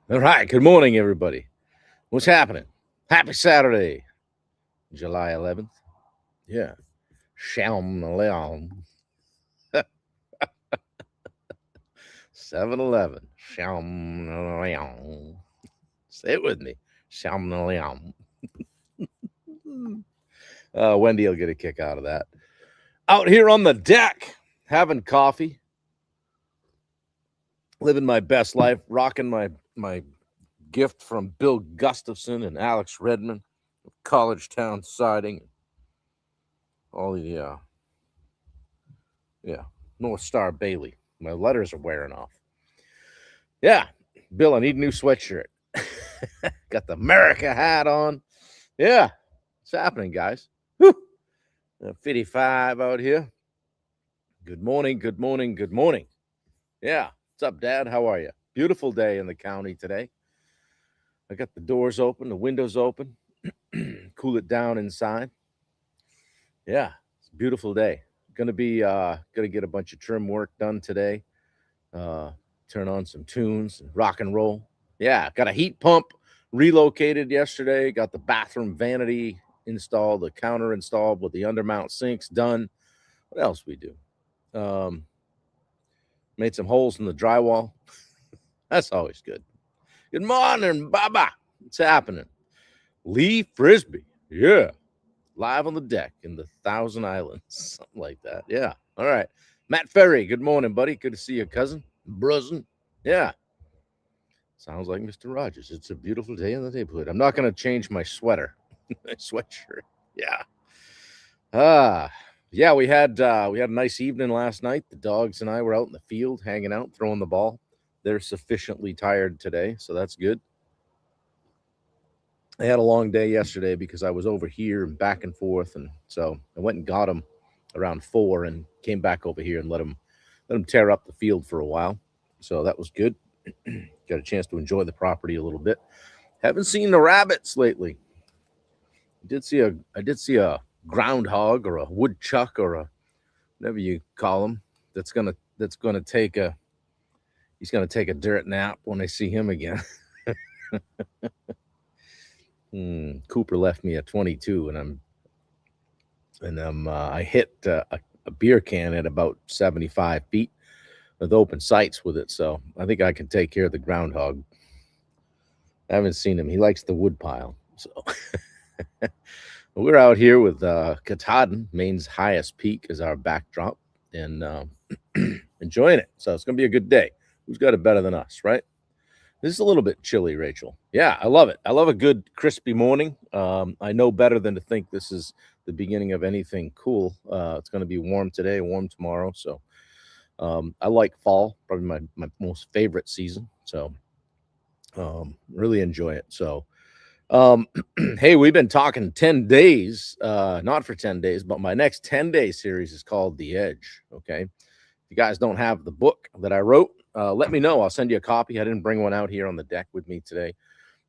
All right. Good morning, everybody. What's happening? Happy Saturday, July 11th. Yeah. Sham Leon. 7-Eleven. Sham Leon. Say it with me. Sham Leon. Wendy will get a kick out of that. Out here on the deck, having coffee, living my best life, rocking my gift from Bill Gustafson and Alex Redmond, College Town Siding, all the North Star Bailey. My letters are wearing off. Yeah, Bill, I need a new sweatshirt. Got the America hat on. Yeah, it's happening, guys. Whew. 55 out here. Good morning, good morning, good morning. Yeah, what's up, Dad? How are you? Beautiful day in the county today. I got the doors open, the windows open, cool it down inside. Yeah, it's a beautiful day. Gonna get a bunch of trim work done today. Uh, Turn on some tunes, rock and roll. Yeah, got a heat pump relocated yesterday. Got the bathroom vanity installed, the counter installed with the undermount sinks done. What else we do? Um, Made some holes in the drywall. That's always good. Good morning, Baba. What's happening? Lee Frisbee. Yeah. Live on the deck in the Thousand Islands. Something like that. Yeah. All right. Matt Ferry. Good morning, buddy. Good to see you, cousin. Brusin. Yeah. Sounds like Mr. Rogers. It's a beautiful day in the neighborhood. I'm not going to change my sweater, my sweatshirt. Yeah. Yeah. We had a nice evening last night. The dogs and I were out in the field, hanging out, throwing the ball. They're sufficiently tired today, so that's good. I had a long day yesterday because I was over here and back and forth, and so I went and got them around 4 and came back over here and let them tear up the field for a while. So that was good. Got a chance to enjoy the property a little bit. Haven't seen the rabbits lately. I did see a groundhog or a woodchuck or a whatever you call him. That's gonna take a he's gonna take a dirt nap when I see him again. Cooper left me at 22, I hit a beer can at about 75 feet with open sights with it. So I think I can take care of the groundhog. I haven't seen him. He likes the wood pile. So we're out here with Katahdin, Maine's highest peak, as our backdrop, and enjoying it. So it's going to be a good day. Who's got it better than us, right? This is a little bit chilly, Rachel. Yeah, I love it. I love a good crispy morning. I know better than to think this is the beginning of anything cool. It's going to be warm today, warm tomorrow. So I like fall, probably my most favorite season. So really enjoy it. So hey, we've been talking 10 days, not for 10 days, but my next 10-day series is called The Edge. Okay. If you guys don't have the book that I wrote, let me know. I'll send you a copy. I didn't bring one out here on the deck with me today.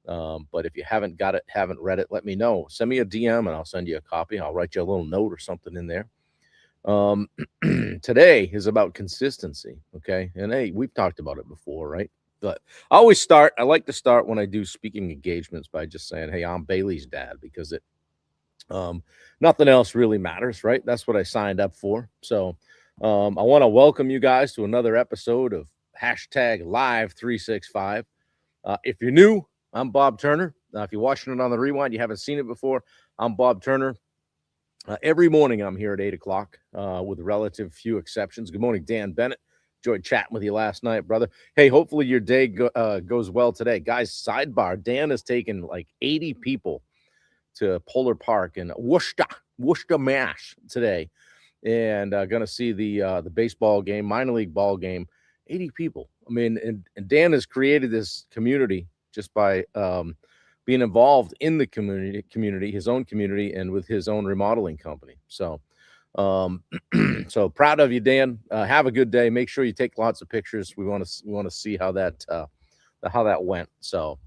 But if you haven't got it, haven't read it, let me know. Send me a DM and I'll send you a copy. I'll write you a little note or something in there. Today is about consistency. Okay. And hey, we've talked about it before, right? But I like to start when I do speaking engagements by just saying, hey, I'm Bailey's dad, because um, nothing else really matters, right? That's what I signed up for. So I want to welcome you guys to another episode of hashtag Live 365. If you're new, I'm Bob Turner. If you're watching it on the rewind, you haven't seen it before, I'm Bob Turner. Every morning I'm here at 8 o'clock with relative few exceptions. Good morning, Dan Bennett. Enjoyed chatting with you last night, brother. Hey, hopefully your day goes well today. Guys, sidebar, Dan has taken like 80 people to Polar Park in Worcester, Mass today, and going to see the baseball game, minor league ball game. 80 people. I mean, and Dan has created this community just by being involved in the community, his own community, and with his own remodeling company. So, so proud of you, Dan. Have a good day. Make sure you take lots of pictures. We want to see how that went. So,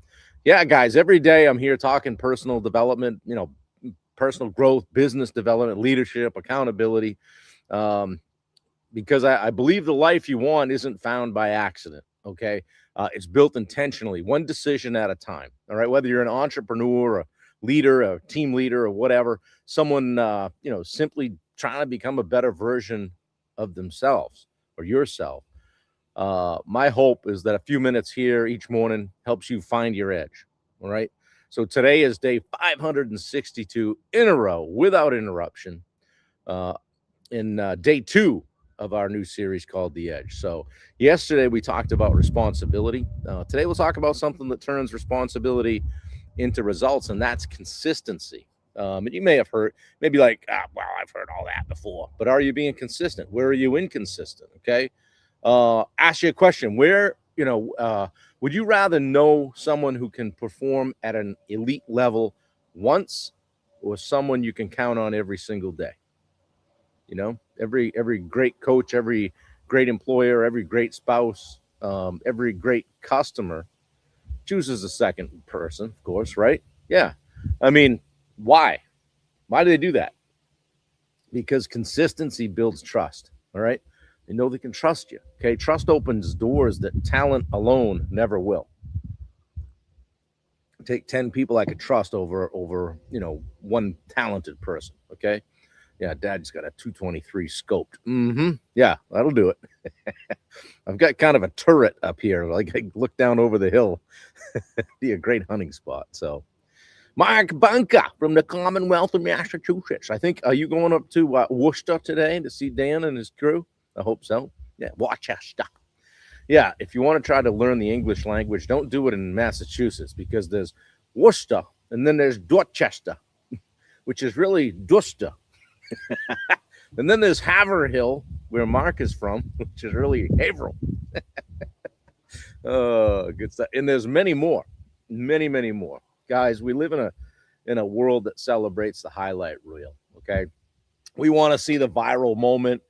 yeah, guys, every day I'm here talking personal development, personal growth, business development, leadership, accountability, because I believe the life you want isn't found by accident. Okay. It's built intentionally, one decision at a time. All right. Whether you're an entrepreneur, a leader, a team leader, or whatever, someone, simply trying to become a better version of themselves or yourself. My hope is that a few minutes here each morning helps you find your edge. All right. So today is day 562 in a row without interruption. Uh, in day two of our new series called The Edge. So, yesterday we talked about responsibility. Today we'll talk about something that turns responsibility into results, and that's consistency. And you may have heard, maybe like, well, I've heard all that before, but are you being consistent? Where are you inconsistent? Okay. Ask you a question. Would you rather know someone who can perform at an elite level once or someone you can count on every single day? Every great coach, every great employer, every great spouse, every great customer chooses a second person, of course, right? Yeah. I mean, why? Why do they do that? Because consistency builds trust. All right. They know they can trust you. Okay. Trust opens doors that talent alone never will. Take 10 people I could trust over one talented person. Okay. Yeah, Dad's got a 223 scoped. Yeah, that'll do it. I've got kind of a turret up here. Like I look down over the hill. Be a great hunting spot. So, Mark Bunker from the Commonwealth of Massachusetts. I think, are you going up to Worcester today to see Dan and his crew? I hope so. Yeah, Worcester. Yeah, if you want to try to learn the English language, don't do it in Massachusetts because there's Worcester and then there's Dorchester, which is really Duster. And then there's Haverhill, where Mark is from, which is really Haverhill. Oh, good stuff. And there's many more, many more. Guys, we live in a world that celebrates the highlight reel. Okay, we want to see the viral moment,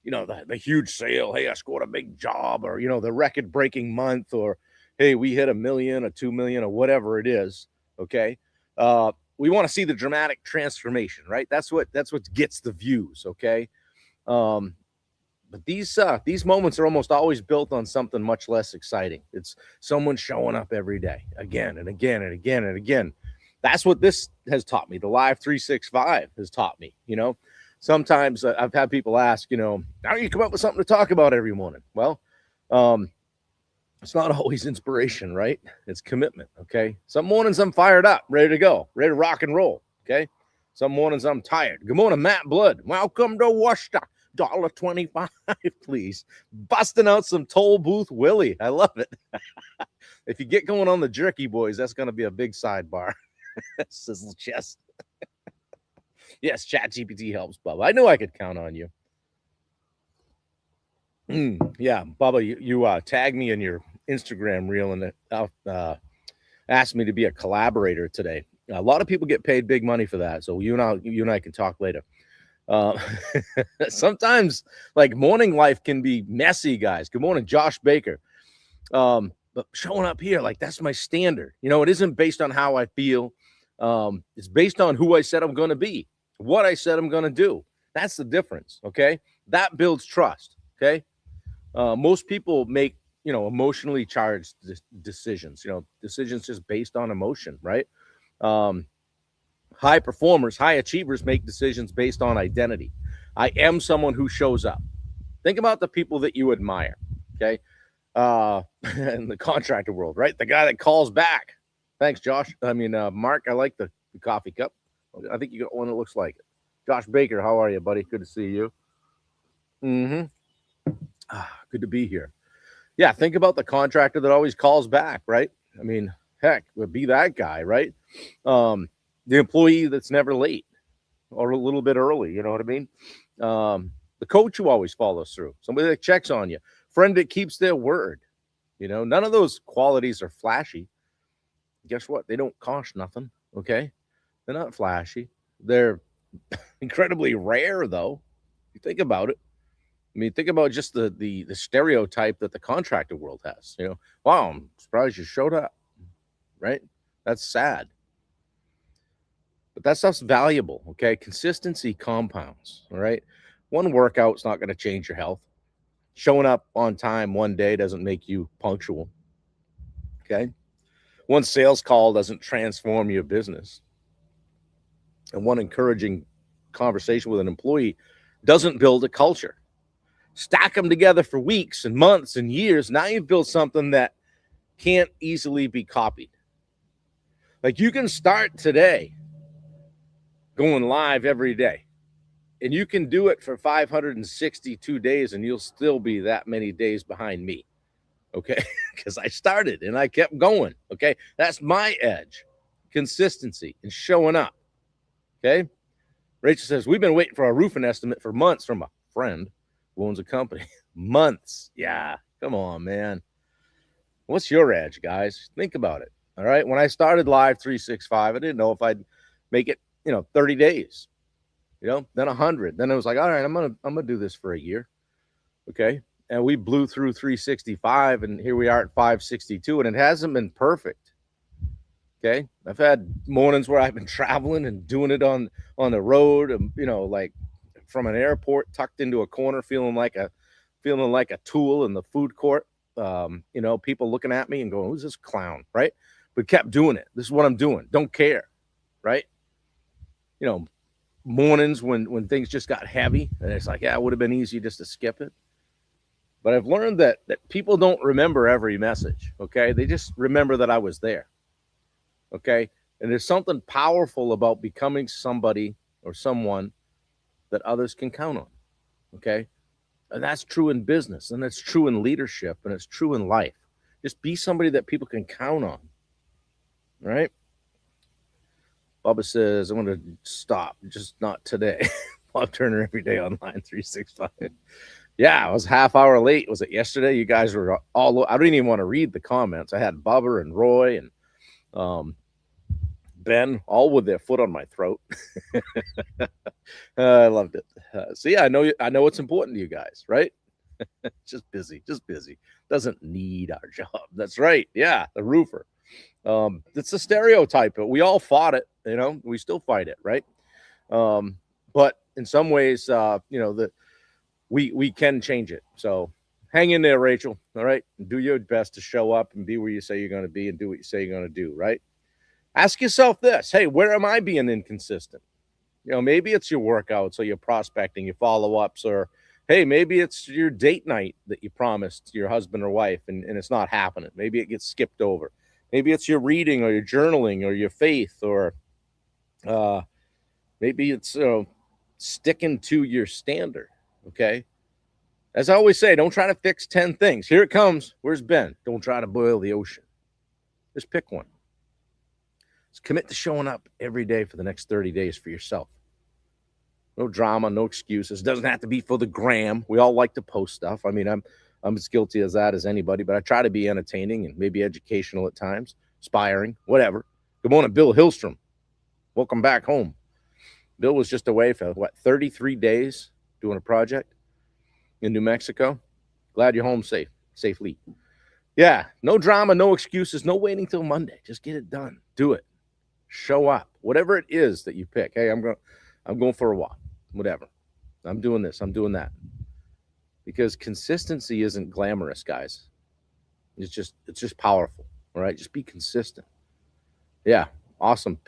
the huge sale. Hey, I scored a big job, or the record-breaking month, or hey, we hit 1 million or 2 million or whatever it is. Okay, we want to see the dramatic transformation, right? That's what gets the views. Okay, but these moments are almost always built on something much less exciting. It's someone showing up every day, again and again and again and again. That's what this has taught me. The Live 365 has taught me. Sometimes I've had people ask, how do you come up with something to talk about every morning? Well, it's not always inspiration, right? It's commitment. Okay. Some mornings I'm fired up, ready to go, ready to rock and roll. Okay. Some mornings I'm tired. Good morning, Matt Blood. Welcome to Worcester. $1.25, please. Busting out some toll booth Willie. I love it. If you get going on the jerky, boys, that's going to be a big sidebar. Sizzle chest. Yes, ChatGPT helps, Bubba. I knew I could count on you. Yeah, Bubba, you tag me in your Instagram reel and asked me to be a collaborator today. A lot of people get paid big money for that, so you and I can talk later. Sometimes like morning life can be messy, guys. Good morning, Josh Baker. But showing up here, like that's my standard. It isn't based on how I feel. It's based on who I said I'm going to be, what I said I'm going to do. That's the difference. Okay. That builds trust. Okay. Most people make, emotionally charged decisions, decisions just based on emotion, right? High performers, high achievers make decisions based on identity. I am someone who shows up. Think about the people that you admire, okay? In the contractor world, right? The guy that calls back. Thanks, Josh. Mark, I like the coffee cup. I think you got one that looks like it. Josh Baker, how are you, buddy? Good to see you. Good to be here. Yeah, think about the contractor that always calls back, right? Heck, be that guy, right? The employee that's never late or a little bit early, you know what I mean? The coach who always follows through, somebody that checks on you, friend that keeps their word. None of those qualities are flashy. Guess what? They don't cost nothing, okay? They're not flashy. They're incredibly rare, though. You think about it. Think about just the stereotype that the contractor world has. Wow, I'm surprised you showed up, right? That's sad. But that stuff's valuable, okay? Consistency compounds, all right? One workout's not going to change your health. Showing up on time one day doesn't make you punctual. Okay. One sales call doesn't transform your business. And one encouraging conversation with an employee doesn't build a culture. Stack them together for weeks and months and years. Now you've built something that can't easily be copied. Like you can start today going live every day, and you can do it for 562 days, and you'll still be that many days behind me. Okay. Because I started and I kept going. Okay. That's my edge, consistency and showing up. Okay. Rachel says, we've been waiting for a roofing estimate for months from a friend who owns a company. Months. Yeah. Come on, man. What's your edge, guys? Think about it. All right. When I started Live 365, I didn't know if I'd make it, 30 days, then 100. Then it was like, all right, I'm going to do this for a year. Okay. And we blew through 365, and here we are at 562, and it hasn't been perfect. Okay. I've had mornings where I've been traveling and doing it on the road, like from an airport tucked into a corner, feeling like a tool in the food court. People looking at me and going, who's this clown? Right. But kept doing it. This is what I'm doing. Don't care. Right. Mornings when things just got heavy, and it's like, yeah, it would have been easy just to skip it. But I've learned that people don't remember every message. Okay. They just remember that I was there. Okay. And there's something powerful about becoming somebody or someone that others can count on. Okay. And that's true in business, and it's true in leadership, and it's true in life. Just be somebody that people can count on. Right. Bubba says, I'm going to stop, just not today. Bob Turner every day online 365. Yeah, I was half hour late. Was it yesterday? You guys were all, I didn't even want to read the comments. I had Bubba and Roy and Ben all with their foot on my throat. I loved it. So yeah, I know it's important to you guys, right? just busy. Doesn't need our job. That's right. Yeah, the roofer. It's a stereotype, but we all fought it. We still fight it, right? But in some ways, we can change it. So hang in there, Rachel. All right. Do your best to show up and be where you say you're going to be and do what you say you're going to do. Right. Ask yourself this. Hey, where am I being inconsistent? Maybe it's your workouts or your prospecting, your follow-ups, or hey, maybe it's your date night that you promised your husband or wife and it's not happening. Maybe it gets skipped over. Maybe it's your reading or your journaling or your faith, or maybe it's sticking to your standard. Okay. As I always say, don't try to fix 10 things. Here it comes. Where's Ben? Don't try to boil the ocean. Just pick one. Just commit to showing up every day for the next 30 days for yourself. No drama, no excuses. It doesn't have to be for the gram. We all like to post stuff. I mean, I'm as guilty as that as anybody, but I try to be entertaining and maybe educational at times, inspiring, whatever. Good morning, Bill Hillstrom. Welcome back home. Bill was just away for 33 days doing a project in New Mexico. Glad you're home safely. Yeah, no drama, no excuses, no waiting till Monday. Just get it done. Do it. Show up. Whatever it is that you pick. Hey, I'm going for a walk. Whatever. I'm doing this. I'm doing that. Because consistency isn't glamorous, guys. It's just powerful. All right. Just be consistent. Yeah. Awesome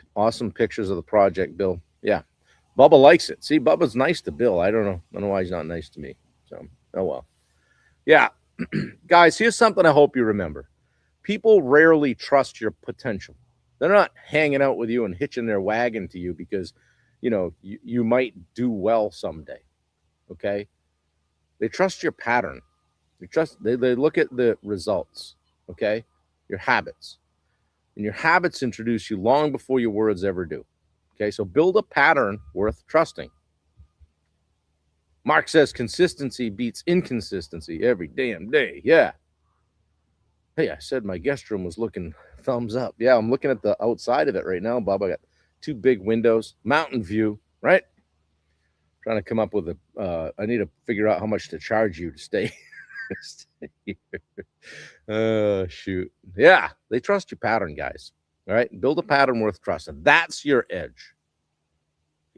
pictures of the project, Bill. Yeah. Bubba likes it. See, Bubba's nice to Bill. I don't know why he's not nice to me. So, oh well. Yeah. Guys, here's something I hope you remember. People rarely trust your potential. They're not hanging out with you and hitching their wagon to you because, you might do well someday. Okay. They trust your pattern. They look at the results. Okay. Your habits. And your habits introduce you long before your words ever do. Okay. So build a pattern worth trusting. Mark says consistency beats inconsistency every damn day. Yeah. Hey, I said my guest room was looking thumbs up. Yeah, I'm looking at the outside of it right now, Bob. I got 2 big windows, mountain view, right? Trying to come up with I need to figure out how much to charge you to stay. Oh, shoot. Yeah, they trust your pattern, guys. All right, build a pattern worth trusting. That's your edge.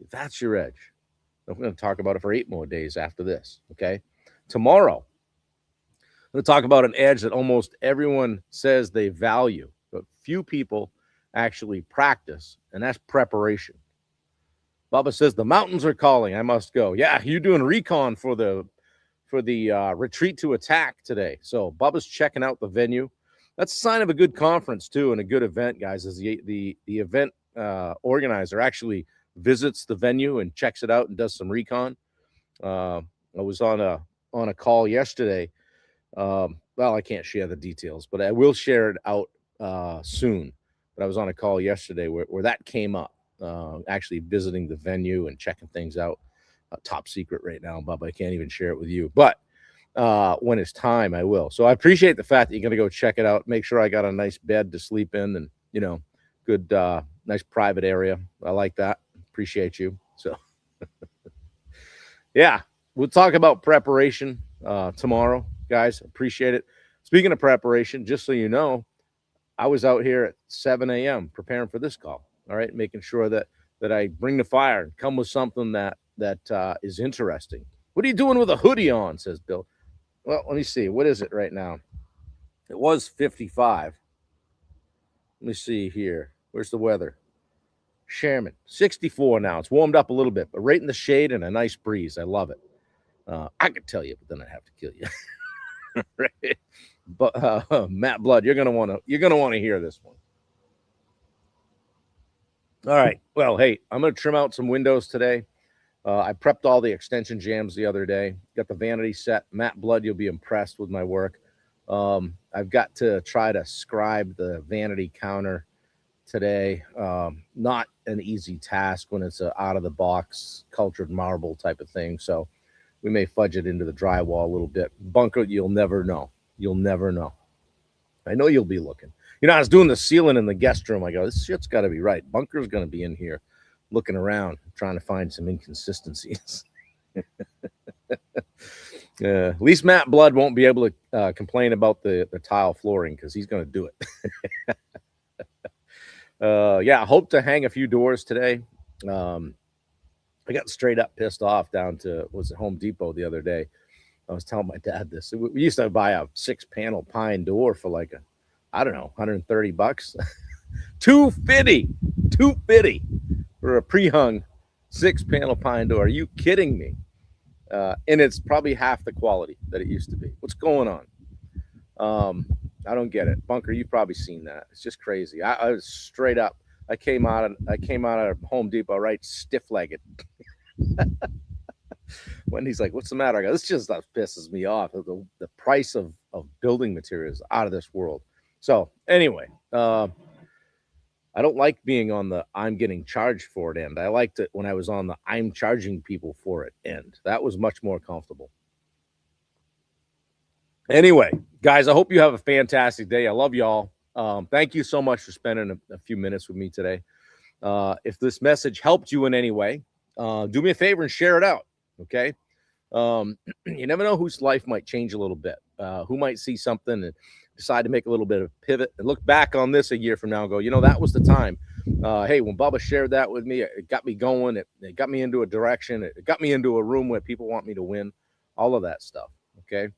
That's your edge. I'm going to talk about it for 8 more days after this, okay? Tomorrow, going to talk about an edge that almost everyone says they value, but few people actually practice, and that's preparation. Bubba says the mountains are calling. I must go. Yeah, you're doing recon for the retreat to attack today. So Bubba's checking out the venue. That's a sign of a good conference too, and a good event, guys. Is the event organizer actually visits the venue and checks it out and does some recon. I was on a call yesterday. Well, I can't share the details, but I will share it out soon. But I was on a call yesterday where that came up. Actually visiting the venue and checking things out. Top secret right now, Bubba. I can't even share it with you. But when it's time, I will. So I appreciate the fact that you're going to go check it out. Make sure I got a nice bed to sleep in and, good, nice private area. I like that. Appreciate you. So, yeah, we'll talk about preparation tomorrow, guys. Appreciate it. Speaking of preparation, just so you know, I was out here at 7 a.m. preparing for this call. All right, making sure that I bring the fire and come with something that is interesting. What are you doing with a hoodie on? Says Bill. Well, let me see. What is it right now? It was 55. Let me see here. Where's the weather? Sherman, 64 now. It's warmed up a little bit, but right in the shade and a nice breeze. I love it. I could tell you, but then I'd have to kill you. Right? But Matt Blood, you're gonna want to hear this one. All right. Well, hey, I'm going to trim out some windows today. I prepped all the extension jams the other day. Got the vanity set. Matt Blood, you'll be impressed with my work. I've got to try to scribe the vanity counter today. Not an easy task when it's a out-of-the-box cultured marble type of thing. So we may fudge it into the drywall a little bit. Bunker, you'll never know. You'll never know. I know you'll be looking. I was doing the ceiling in the guest room. I go, this shit's got to be right. Bunker's going to be in here looking around, trying to find some inconsistencies. At least Matt Blood won't be able to complain about the tile flooring because he's going to do it. Yeah, I hope to hang a few doors today. I got straight up pissed off down to, was it Home Depot the other day. I was telling my dad this. We used to buy a 6-panel pine door for like $130. $250 for a pre-hung 6-panel pine door. Are you kidding me? And it's probably half the quality that it used to be. What's going on? I don't get it. Bunker, you've probably seen that. It's just crazy. I was straight up. I came out of Home Depot right stiff-legged. Wendy's like, what's the matter? I go, this just stuff pisses me off. The price of building materials out of this world. So anyway, I don't like being on the I'm getting charged for it end. I liked it when I was on the I'm charging people for it end. That was much more comfortable. Anyway, guys, I hope you have a fantastic day. I love y'all. Thank you so much for spending a few minutes with me today. If this message helped you in any way, do me a favor and share it out. Okay. You never know whose life might change a little bit, who might see something and decide to make a little bit of a pivot and look back on this a year from now and go, that was the time. Hey, when Bubba shared that with me, it got me going. It got me into a direction. It got me into a room where people want me to win, all of that stuff. Okay.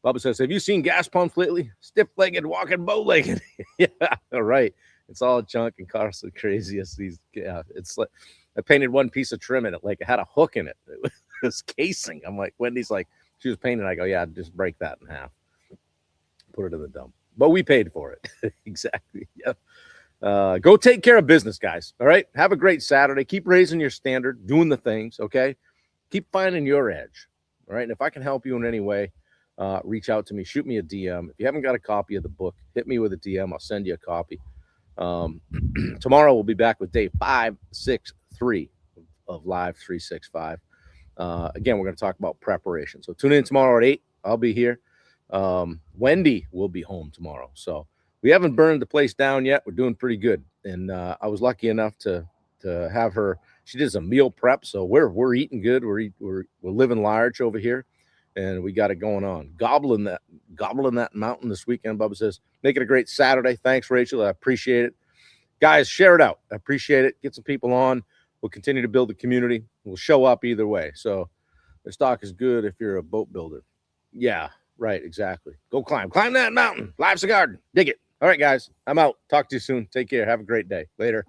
Bubba says, have you seen gas pumps lately? Stiff-legged, walking bow-legged. Yeah, right. It's all junk and cars the craziest. It's like I painted one piece of trim in it, like it had a hook in it. It was casing. I'm like, Wendy's like, she was painting. I go, yeah, just break that in half. Put it in the dump. But we paid for it. Exactly. Yep. Go take care of business, guys. All right. Have a great Saturday. Keep raising your standard, doing the things. Okay. Keep finding your edge. All right. And if I can help you in any way, reach out to me, shoot me a DM. If you haven't got a copy of the book, hit me with a DM. I'll send you a copy. Tomorrow we'll be back with day 563 of Live 365. Again, we're going to talk about preparation. So tune in tomorrow at 8. I'll be here. Wendy will be home tomorrow. So we haven't burned the place down yet. We're doing pretty good. And I was lucky enough to have her. She did some meal prep. So we're eating good. We're living large over here. And we got it going on. Gobbling that mountain this weekend. Bubba says, make it a great Saturday. Thanks, Rachel. I appreciate it. Guys, share it out. I appreciate it. Get some people on. We'll continue to build the community. We'll show up either way. So the stock is good if you're a boat builder. Yeah, Right, exactly. Go climb that mountain. Life's a garden. Dig it. All right, guys. I'm out. Talk to you soon. Take care. Have a great day. Later.